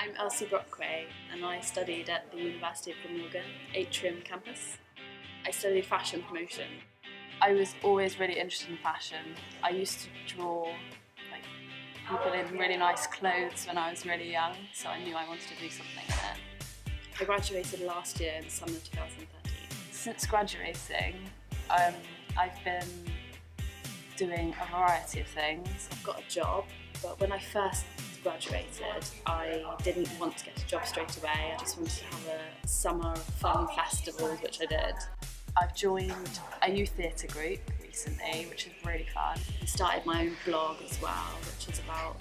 I'm Elsie Brockway and I studied at the University of Glamorgan, Atrium campus. I studied fashion promotion. I was always really interested in fashion. I used to draw people in really nice clothes when I was really young, so I knew I wanted to do something in it. I graduated last year in the summer of 2013. Since graduating, I've been doing a variety of things. I've got a job, but when I first graduated, I didn't want to get a job straight away. I just wanted to have a summer of fun festivals, which I did. I've joined a youth theatre group recently, which is really fun. I started my own blog as well, which is about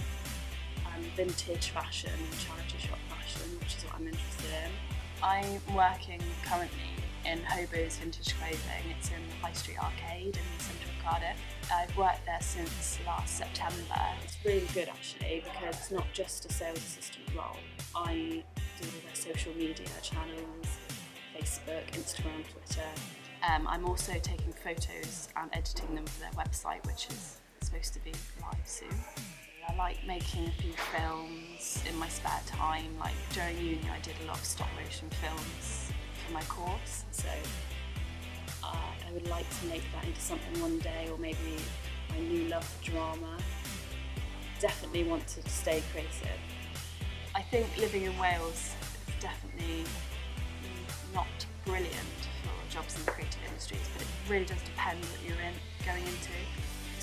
vintage fashion and charity shop fashion, which is what I'm interested in. I'm working currently in Hobo's Vintage Clothing. It's in the High Street Arcade in the centre of Cardiff. I've worked there since last September. It's really good actually because it's not just a sales assistant role. I do all their social media channels, Facebook, Instagram, Twitter. I'm also taking photos and editing them for their website, which is supposed to be live soon. I like making a few films in my spare time. Like during uni I did a lot of stop motion films for my course, so I would like to make that into something one day, or maybe my new love for drama. Definitely want to stay creative. I think living in Wales is definitely not brilliant for jobs in the creative industries, but it really does depend what you're going into.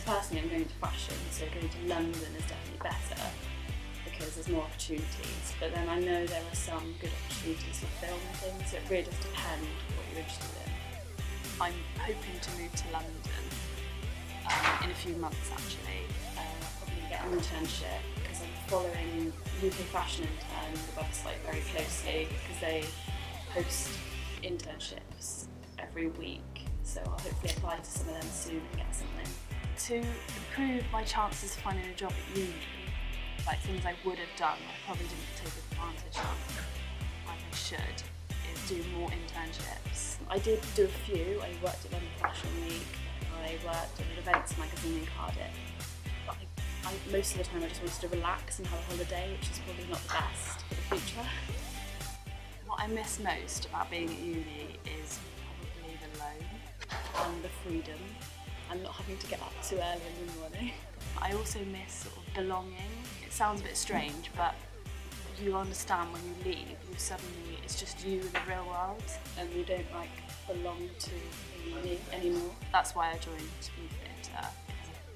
Personally, I'm going to fashion, so going to London is definitely better because there's more opportunities. But then I know there are some good opportunities for film and things, so it really does depend what you're interested in. I'm hoping to move to London in a few months actually. Probably get an internship because I'm following UK Fashion Intern, the website, very closely because they post internships every week. So I'll hopefully apply to some of them soon and get something. To improve my chances of finding a job at uni, like things I would have done, I probably didn't take advantage of like I should, is do more internships. I did do a few. I worked at London Fashion Week, I worked at an events magazine in Cardiff. But most of the time I just wanted to relax and have a holiday, which is probably not the best for the future. What I miss most about being at uni is probably the loan and the freedom and not having to get up too early in the morning. I also miss sort of belonging. It sounds a bit strange, but you understand when you leave, it's just you in the real world and you don't belong to uni anymore. That's why I joined youth theatre,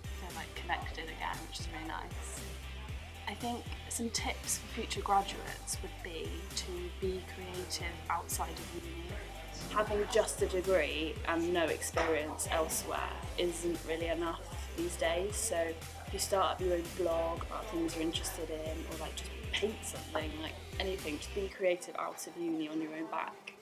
because I feel connected again, which is really nice. I think some tips for future graduates would be to be creative outside of uni. Having just a degree and no experience elsewhere isn't really enough these days, so if you start up your own blog about things you're interested in, or just paint something, anything, just be creative out of uni on your own back.